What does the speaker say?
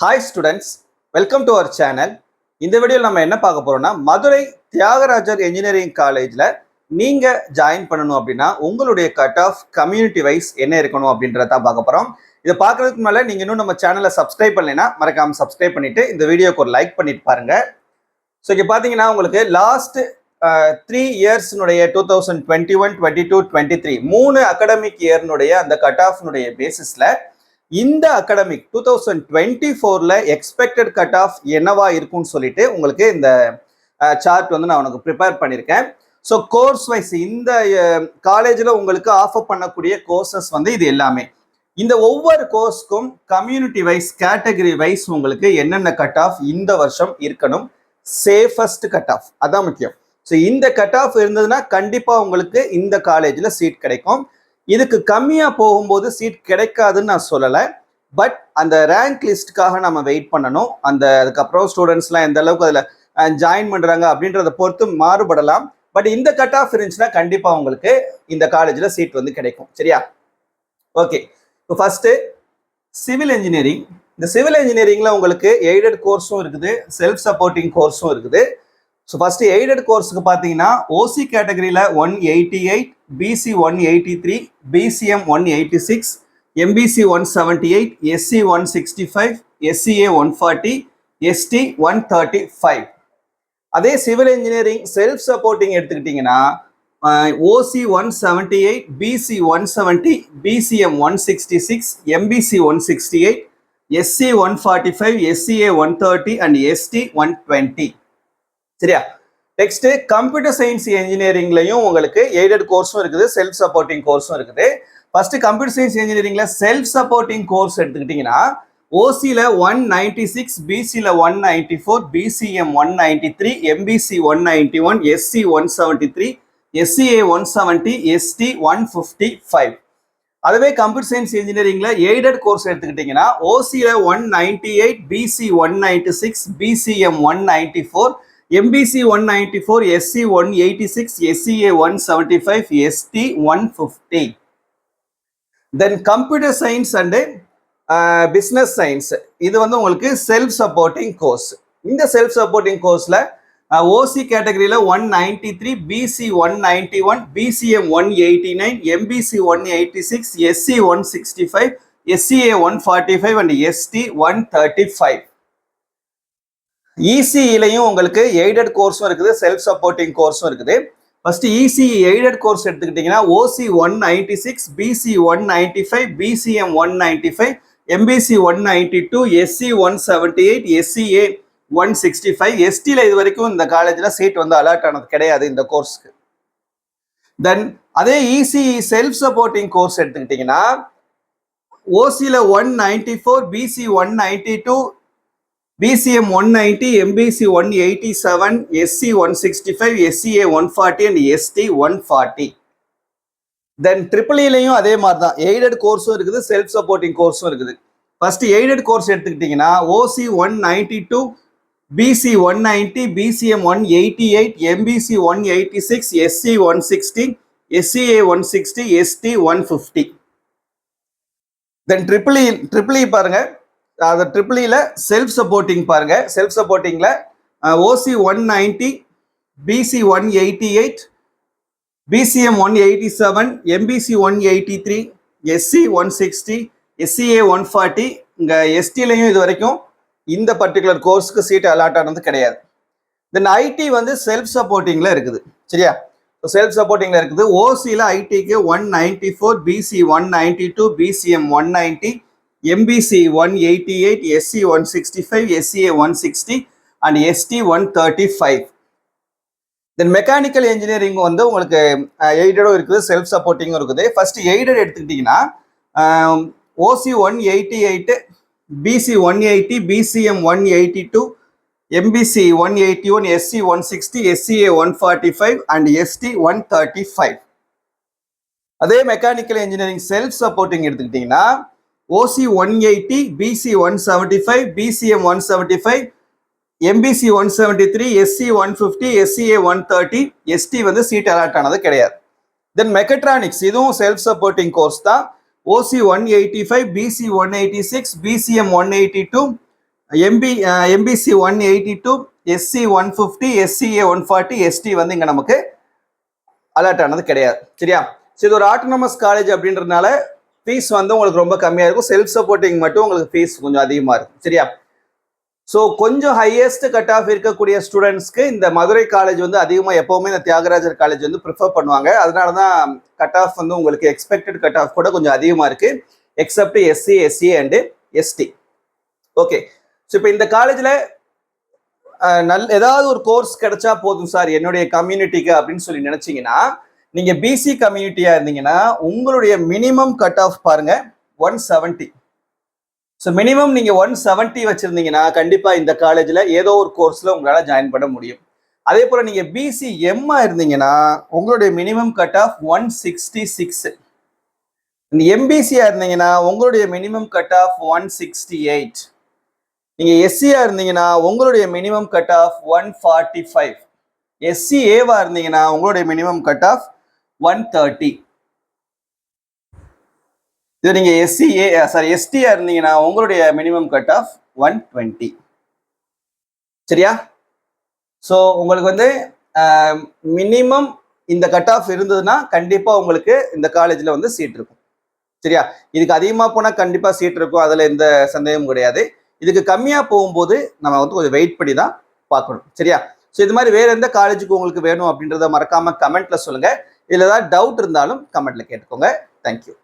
Hi students, welcome to our channel. இந்த வீடியோவில் நம்ம என்ன பார்க்க போறோம்னா, மதுரை தியாகராஜர் என்ஜினியரிங் காலேஜில் நீங்கள் ஜாயின் பண்ணணும் அப்படின்னா உங்களுடைய கட் ஆஃப் கம்யூனிட்டி வைஸ் என்ன இருக்கணும் அப்படின்றத பார்க்க போகிறோம். இதை பார்க்கறதுக்கு மேலே நீங்கள் இன்னும் நம்ம சேனலை சப்ஸ்கிரைப் பண்ணலைன்னா மறக்காமல் சப்ஸ்கிரைப் பண்ணிட்டு இந்த வீடியோக்கு ஒரு லைக் பண்ணிட்டு பாருங்க. ஸோ இங்கே பார்த்தீங்கன்னா உங்களுக்கு லாஸ்ட் 3 இயர்ஸ்னுடைய 2021, 22, 23 3 அகடமிக் இயர்னுடைய அந்த கட் ஆஃப்னுடைய பேசிஸில் இந்த அகாடமிக் 2024ல எக்ஸ்பெக்டட் கட் ஆஃப் என்னவா இருக்கும்னு சொல்லிட்டு உங்களுக்கு இந்த சார்ட் வந்து நான் உனக்கு ப்ரிப்பேர் பண்ணியிருக்கேன். ஸோ கோர்ஸ் வைஸ் இந்த காலேஜில் உங்களுக்கு ஆஃபர் பண்ணக்கூடிய கோர்சஸ் வந்து இது எல்லாமே. இந்த ஒவ்வொரு கோர்ஸ்க்கும் கம்யூனிட்டி வைஸ் கேட்டகரி வைஸ் உங்களுக்கு என்னென்ன கட் ஆஃப் இந்த வருஷம் இருக்கணும், சேஃபஸ்ட் கட் ஆஃப் அதான் முக்கியம். ஸோ இந்த கட் ஆஃப் இருந்ததுன்னா கண்டிப்பாக உங்களுக்கு இந்த காலேஜில் சீட் கிடைக்கும். இதுக்கு கம்மியாக போகும்போது சீட் கிடைக்காதுன்னு நான் சொல்லலை. பட் அந்த ரேங்க் லிஸ்ட்டுக்காக நம்ம வெயிட் பண்ணணும். அதுக்கப்புறம் ஸ்டூடெண்ட்ஸ்லாம் எந்த அளவுக்கு அதில் ஜாயின் பண்ணுறாங்க அப்படின்றத பொறுத்து மாறுபடலாம். பட் இந்த கட் ஆஃப் இருந்துச்சுன்னா கண்டிப்பாக உங்களுக்கு இந்த காலேஜில் சீட் வந்து கிடைக்கும். சரியா? ஓகே, இப்போ ஃபஸ்ட்டு சிவில் இன்ஜினியரிங். இந்த சிவில் இன்ஜினியரிங்கில் உங்களுக்கு எய்டட் கோர்ஸும் இருக்குது, செல்ஃப் சப்போர்ட்டிங் கோர்ஸும் இருக்குது. ஸோ ஃபஸ்ட்டு எய்டட் கோர்ஸுக்கு பார்த்தீங்கன்னா ஓசி கேட்டகரியில் 188, BC 183, BCM 186, MBC 178, SC 165, SCA 140, ST 135. அதே சிவில் இன்ஜினியரிங் செல்ஃப் சப்போர்ட்டிங் எடுத்துக்கிட்டிங்கன்னா OC 178, BC 170, BCM 166, MBC 168, SC 145, SCA 130 and ST 120. சரியா? நெக்ஸ்ட் கம்ப்யூட்டர் சயின்ஸ் இன்ஜினியரிங்லையும் உங்களுக்கு எய்டட் கோர்ஸும் இருக்குது, செல்ஃப் சப்போர்ட்டிங் கோர்ஸும் இருக்குது. ஃபர்ஸ்ட் கம்ப்யூட்டர் சயின்ஸ் இன்ஜினியரிங்ல செல்ஃப் சப்போர்ட்டிங் கோர்ஸ் எடுத்துக்கிட்டீங்கன்னா ஓசியில் 196, பிசியில் 194, BCM 193, MBC 191, SC 173, SCA 170, ST 155. அதுவே கம்ப்யூட்டர் சயின்ஸ் இன்ஜினியரிங்ல எய்டட் கோர்ஸ் எடுத்துக்கிட்டீங்கன்னா ஓசியில் 198, BC 196, BCM 194, MBC 194, SC 186, SCA 175, ST 150. Then computer science and business science இது வந்து உங்களுக்கு செல்ஃப் சப்போர்ட்டிங் கோர்ஸ். இந்த செல்ஃப் சப்போர்ட்டிங் கோர்ஸில் ஓசி கேட்டகரியில் 193, BC 191, BCM 189, MBC 186, SC 165, SCA 145 and ST 135. இசிஇலையும் உங்களுக்கு எய்டட் கோர்ஸும் இருக்குது, செல்ஃப் சப்போர்ட்டிங் கோர்ஸும் இருக்குது. ஃபர்ஸ்ட் இசிஇ எய்டட் கோர்ஸ் எடுத்துக்கிட்டிங்கன்னா OC 196, BC 195, BCM 195, MBC 192, SC 178, SCA 165. எஸ்டியில் இது வரைக்கும் இந்த காலேஜில் சீட் வந்து அலாட் ஆனது கிடையாது இந்த கோர்ஸ்க்கு. தென் அதே இசிஇ செல்ஃப் சப்போர்ட்டிங் கோர்ஸ் எடுத்துக்கிட்டிங்கன்னா ஓசியில் 194, BC 192, BCM 190, MBC 187, SC 165, SCA 140 and ST 140. Then ட்ரிபிள்இலையும் அதே மாதிரி தான் எய்டட் கோர்ஸும் இருக்குது, செல்ஃப் சப்போர்ட்டிங் கோர்ஸும் இருக்குது. ஃபர்ஸ்ட் எய்டட் கோர்ஸ் எடுத்துக்கிட்டிங்கன்னா OC 192, BC 190, BCM 188, MBC 186, SC 160, SCA 160, ST 150. Then triple E பாருங்க, அது ட்ரிபிள்இல செல்ஃப் சப்போர்ட்டிங் பாருங்க. செல்ஃப் சப்போர்ட்டிங்ல OC 190, BC 188, BCM 187, MBC 183, SC 160, SCA 140. இங்க எஸ்டிலையும் இது வரைக்கும் இந்த பர்டிகுலர் கோர்ஸ்க்கு சீட் அலாட் ஆனது கிடையாது. தென் ஐடி வந்து செல்ஃப் சப்போர்ட்டிங்ல இருக்குது. சரியா? செல்ஃப் சப்போர்ட்டிங்ல இருக்குது. ஓசியில் ஐடிக்கு 194, BC 192, BCM 190, MBC 188, SC 165, SCA 160 and ST 135. Then mechanical engineering வந்து உங்களுக்கு எய்டடும் இருக்குது, செல்ஃப் சப்போர்ட்டிங்கும் இருக்குது. ஃபர்ஸ்ட் எய்டட் எடுத்துக்கிட்டிங்கன்னா OC 188, BC 180, BCM 182, MBC 181, SC 160, SCA 145 and ST 135. அதே மெக்கானிக்கல் இன்ஜினியரிங் செல்ஃப் சப்போர்ட்டிங் எடுத்துக்கிட்டிங்கன்னா OC 180, BC 175, BCM 175, MBC 173, SC 150, SCA 130, ST வந்து seat allot ஆனது கிடையாது. தென் மெக்கட்ரானிக்ஸ் இதுவும் செல்ஃப் சப்போர்ட்டிங் கோர்ஸ் தான். OC 185, BC 186, BCM 182, MBC 182, SC 150, SCA 140, ST வந்து இங்க நமக்கு அலர்ட் ஆனது கிடையாது. சரியா? ஸோ இது ஒரு ஆட்டோனமஸ் காலேஜ் அப்படின்றதுனால ஃபீஸ் வந்து உங்களுக்கு ரொம்ப கம்மியாக இருக்கும். செல்ஃப் சப்போர்ட்டிங் மட்டும் உங்களுக்கு ஃபீஸ் கொஞ்சம் அதிகமாக இருக்கும். சரியா? ஸோ கொஞ்சம் ஹையஸ்ட் கட் ஆஃப் இருக்கக்கூடிய ஸ்டூடெண்ட்ஸ்க்கு இந்த மதுரை காலேஜ் வந்து அதிகமாக எப்போவுமே இந்த தியாகராஜர் காலேஜ் வந்து ப்ரிஃபர் பண்ணுவாங்க. அதனால தான் கட் ஆஃப் வந்து உங்களுக்கு எக்ஸ்பெக்டட் கட் ஆஃப் கூட கொஞ்சம் அதிகமாக இருக்கு, except SC, SC and ST. Okay, so இப்போ இந்த காலேஜில் ஏதாவது ஒரு கோர்ஸ் கிடைச்சா போதும் சார் என்னுடைய கம்யூனிட்டிக்கு அப்படின்னு சொல்லி நினைச்சீங்கன்னா, நீங்க பிசி கம்யூனிட்டியா இருந்தீங்கன்னா உங்களுடைய மினிமம் கட் ஆஃப் பாருங்க 170. ஸோ மினிமம் நீங்க 170 வச்சிருந்தீங்கன்னா கண்டிப்பா இந்த காலேஜ்ல ஏதோ ஒரு கோர்ஸ்ல உங்களால ஜாயின் பண்ண முடியும். அதே போல நீங்க பிசி எம்மா இருந்தீங்கன்னா உங்களுடைய மினிமம் கட் ஆஃப் 166. எம்பிசியா இருந்தீங்கன்னா உங்களுடைய மினிமம் கட் ஆஃப் 168. நீங்க எஸ்சியா இருந்தீங்கன்னா உங்களுடைய மினிமம் கட் ஆஃப் 145. எஸ்சி ஏவா இருந்தீங்கன்னா உங்களுடைய மினிமம் கட் ஆஃப் 130. இது நீங்க எஸ்டியா இருந்தீங்கன்னா உங்களுடைய மினிமம் கட் ஆஃப் 120. சரியா? ஸோ உங்களுக்கு வந்து மினிமம் இந்த கட் ஆஃப் இருந்ததுன்னா கண்டிப்பா உங்களுக்கு இந்த காலேஜ்ல வந்து சீட் இருக்கும். சரியா? இதுக்கு அதிகமாக போனால் கண்டிப்பா சீட் இருக்கும், அதுல எந்த சந்தேகமும் கிடையாது. இதுக்கு கம்மியா போகும்போது நம்ம வந்து கொஞ்சம் வெயிட் பண்ணி தான் பார்க்கணும். சரியா? ஸோ இது மாதிரி வேற எந்த காலேஜுக்கு உங்களுக்கு வேணும் அப்படின்றத மறக்காம கமெண்ட்ல சொல்லுங்க. இதுல ஏதாவது டவுட் இருந்தாலும் கமெண்ட்ல கேட்டுக்கோங்க. தேங்க்யூ.